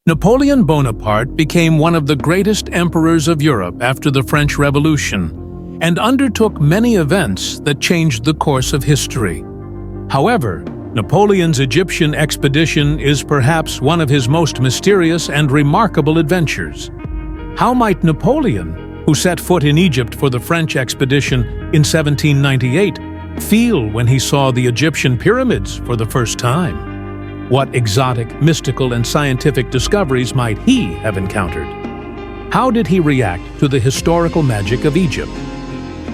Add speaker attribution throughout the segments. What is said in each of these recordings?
Speaker 1: Napoleon Bonaparte became one of the greatest emperors of Europe after the French Revolution and undertook many events that changed the course of history. However, Napoleon's Egyptian expedition is perhaps one of his most mysterious and remarkable adventures. How might Napoleon, who set foot in Egypt for the French expedition in 1798, feel when he saw the Egyptian pyramids for the first time? What exotic, mystical, and scientific discoveries might he have encountered? How did he react to the historical magic of Egypt?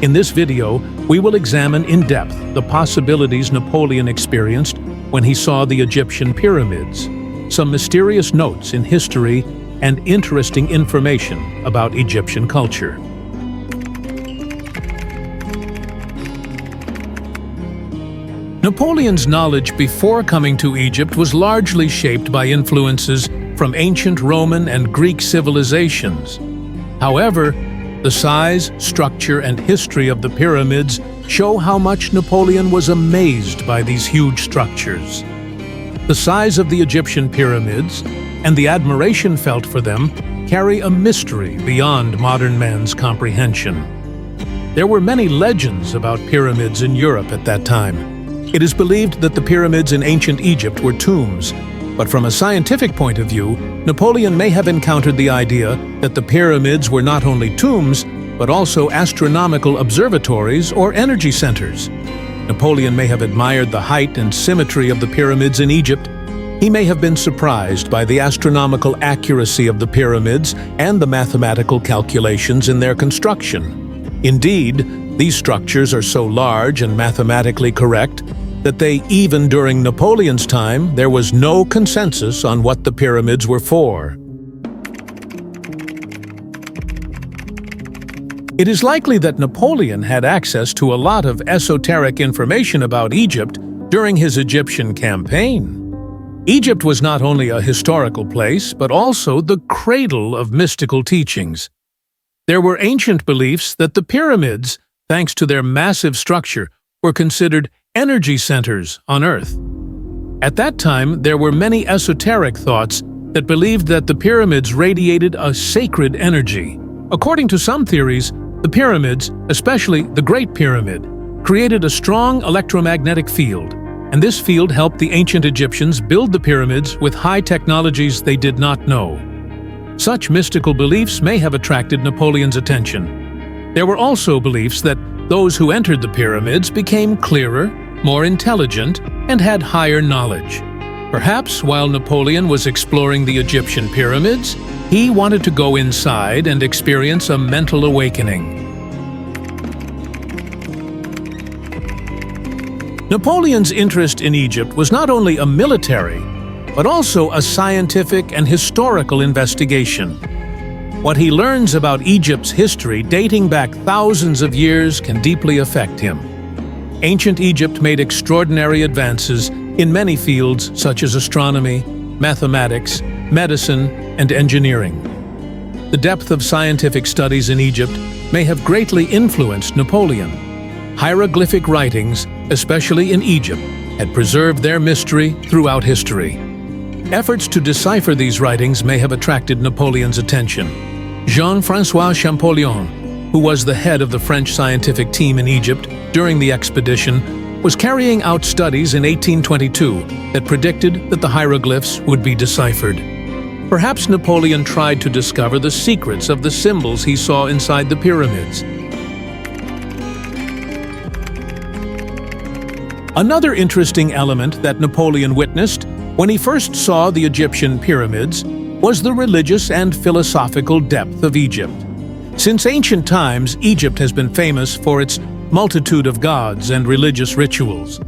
Speaker 1: In this video, we will examine in depth the possibilities Napoleon experienced when he saw the Egyptian pyramids, some mysterious notes in history, and interesting information about Egyptian culture. Napoleon's knowledge before coming to Egypt was largely shaped by influences from ancient Roman and Greek civilizations. However, the size, structure, and history of the pyramids show how much Napoleon was amazed by these huge structures. The size of the Egyptian pyramids and the admiration felt for them carry a mystery beyond modern man's comprehension. There were many legends about pyramids in Europe at that time. It is believed that the pyramids in ancient Egypt were tombs, but from a scientific point of view, Napoleon may have encountered the idea that the pyramids were not only tombs, but also astronomical observatories or energy centers. Napoleon may have admired the height and symmetry of the pyramids in Egypt. He may have been surprised by the astronomical accuracy of the pyramids and the mathematical calculations in their construction. Indeed, these structures are so large and mathematically correct that even during Napoleon's time, there was no consensus on what the pyramids were for. It is likely that Napoleon had access to a lot of esoteric information about Egypt during his Egyptian campaign. Egypt was not only a historical place, but also the cradle of mystical teachings. There were ancient beliefs that the pyramids, thanks to their massive structure, were considered energy centers on Earth. At that time, there were many esoteric thoughts that believed that the pyramids radiated a sacred energy. According to some theories, the pyramids, especially the Great Pyramid, created a strong electromagnetic field, and this field helped the ancient Egyptians build the pyramids with high technologies they did not know. Such mystical beliefs may have attracted Napoleon's attention. There were also beliefs that those who entered the pyramids became clearer, more intelligent, and had higher knowledge. Perhaps while Napoleon was exploring the Egyptian pyramids, he wanted to go inside and experience a mental awakening. Napoleon's interest in Egypt was not only a military, but also a scientific and historical investigation. What he learns about Egypt's history dating back thousands of years can deeply affect him. Ancient Egypt made extraordinary advances in many fields such as astronomy, mathematics, medicine, and engineering. The depth of scientific studies in Egypt may have greatly influenced Napoleon. Hieroglyphic writings, especially in Egypt, had preserved their mystery throughout history. Efforts to decipher these writings may have attracted Napoleon's attention. Jean-François Champollion, who was the head of the French scientific team in Egypt during the expedition, was carrying out studies in 1822 that predicted that the hieroglyphs would be deciphered. Perhaps Napoleon tried to discover the secrets of the symbols he saw inside the pyramids. Another interesting element that Napoleon witnessed when he first saw the Egyptian pyramids was the religious and philosophical depth of Egypt. Since ancient times, Egypt has been famous for its multitude of gods and religious rituals.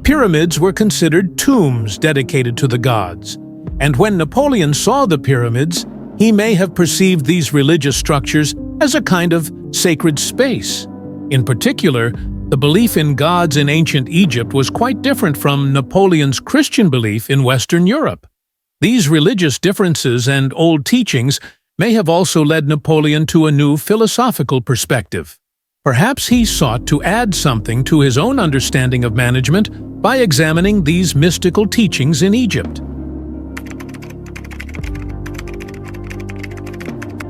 Speaker 1: Pyramids were considered tombs dedicated to the gods, and when Napoleon saw the pyramids, he may have perceived these religious structures as a kind of sacred space. In particular, the belief in gods in ancient Egypt was quite different from Napoleon's Christian belief in Western Europe. These religious differences and old teachings may have also led Napoleon to a new philosophical perspective. Perhaps he sought to add something to his own understanding of management by examining these mystical teachings in Egypt.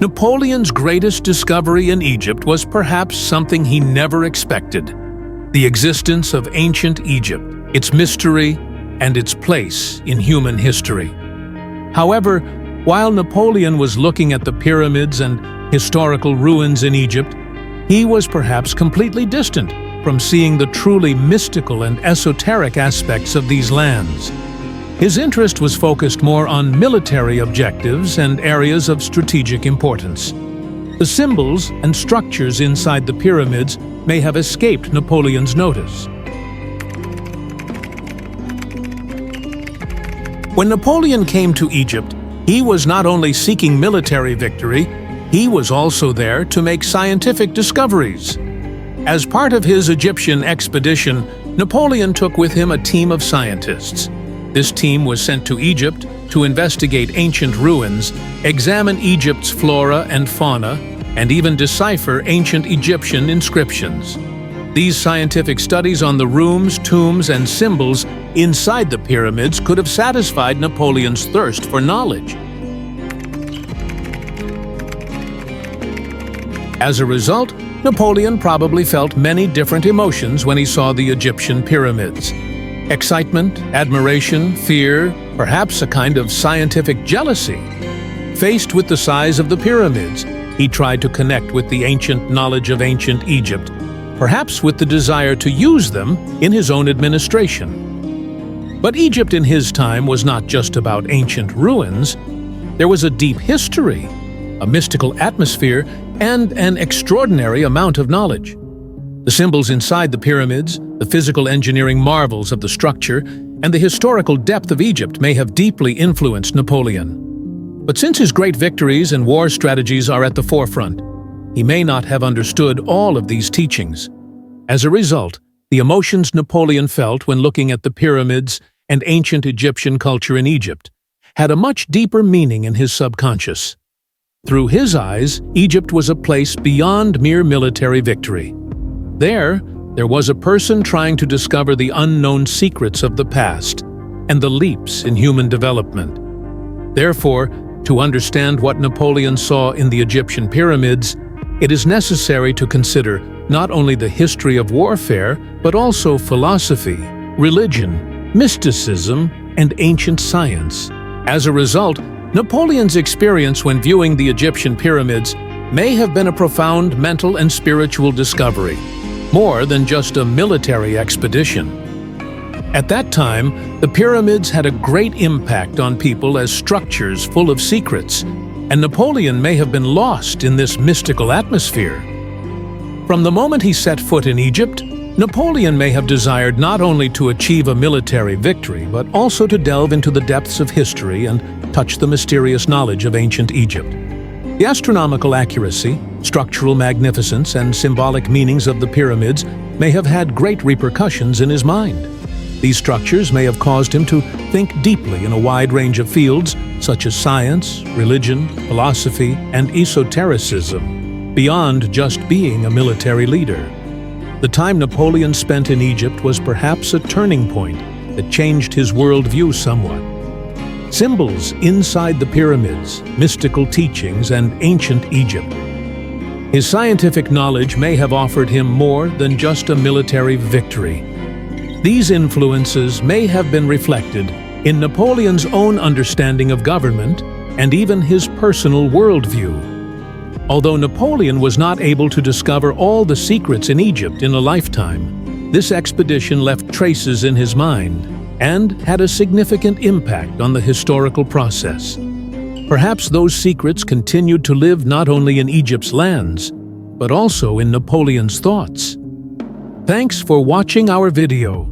Speaker 1: Napoleon's greatest discovery in Egypt was perhaps something he never expected: the existence of ancient Egypt, its mystery, and its place in human history. However, while Napoleon was looking at the pyramids and historical ruins in Egypt, he was perhaps completely distant from seeing the truly mystical and esoteric aspects of these lands. His interest was focused more on military objectives and areas of strategic importance. The symbols and structures inside the pyramids may have escaped Napoleon's notice. When Napoleon came to Egypt, he was not only seeking military victory, he was also there to make scientific discoveries. As part of his Egyptian expedition, Napoleon took with him a team of scientists. This team was sent to Egypt to investigate ancient ruins, examine Egypt's flora and fauna, and even decipher ancient Egyptian inscriptions. These scientific studies on the rooms, tombs, and symbols inside the pyramids could have satisfied Napoleon's thirst for knowledge. As a result, Napoleon probably felt many different emotions when he saw the Egyptian pyramids. Excitement, admiration, fear, perhaps a kind of scientific jealousy. Faced with the size of the pyramids, he tried to connect with the ancient knowledge of ancient Egypt, perhaps with the desire to use them in his own administration. But Egypt in his time was not just about ancient ruins. There was a deep history, a mystical atmosphere, and an extraordinary amount of knowledge. The symbols inside the pyramids, the physical engineering marvels of the structure, and the historical depth of Egypt may have deeply influenced Napoleon. But since his great victories and war strategies are at the forefront, he may not have understood all of these teachings. As a result, the emotions Napoleon felt when looking at the pyramids and ancient Egyptian culture in Egypt had a much deeper meaning in his subconscious. Through his eyes, Egypt was a place beyond mere military victory. There was a person trying to discover the unknown secrets of the past and the leaps in human development. Therefore, to understand what Napoleon saw in the Egyptian pyramids, it is necessary to consider not only the history of warfare, but also philosophy, religion, mysticism, and ancient science. As a result, Napoleon's experience when viewing the Egyptian pyramids may have been a profound mental and spiritual discovery, more than just a military expedition. At that time, the pyramids had a great impact on people as structures full of secrets, and Napoleon may have been lost in this mystical atmosphere. From the moment he set foot in Egypt, Napoleon may have desired not only to achieve a military victory, but also to delve into the depths of history and touch the mysterious knowledge of ancient Egypt. The astronomical accuracy, structural magnificence, and symbolic meanings of the pyramids may have had great repercussions in his mind. These structures may have caused him to think deeply in a wide range of fields such as science, religion, philosophy, and esotericism, beyond just being a military leader. The time Napoleon spent in Egypt was perhaps a turning point that changed his worldview somewhat. Symbols inside the pyramids, mystical teachings, and ancient Egypt. His scientific knowledge may have offered him more than just a military victory. These influences may have been reflected in Napoleon's own understanding of government and even his personal worldview. Although Napoleon was not able to discover all the secrets in Egypt in a lifetime, this expedition left traces in his mind and had a significant impact on the historical process. Perhaps those secrets continued to live not only in Egypt's lands, but also in Napoleon's thoughts. Thanks for watching our video.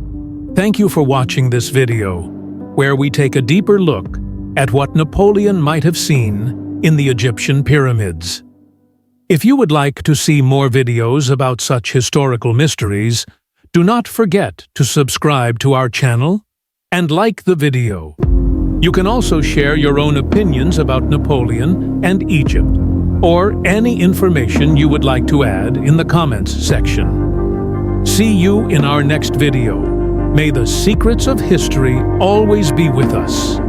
Speaker 1: Thank you for watching this video, where we take a deeper look at what Napoleon might have seen in the Egyptian pyramids. If you would like to see more videos about such historical mysteries, do not forget to subscribe to our channel and like the video. You can also share your own opinions about Napoleon and Egypt, or any information you would like to add in the comments section. See you in our next video. May the secrets of history always be with us.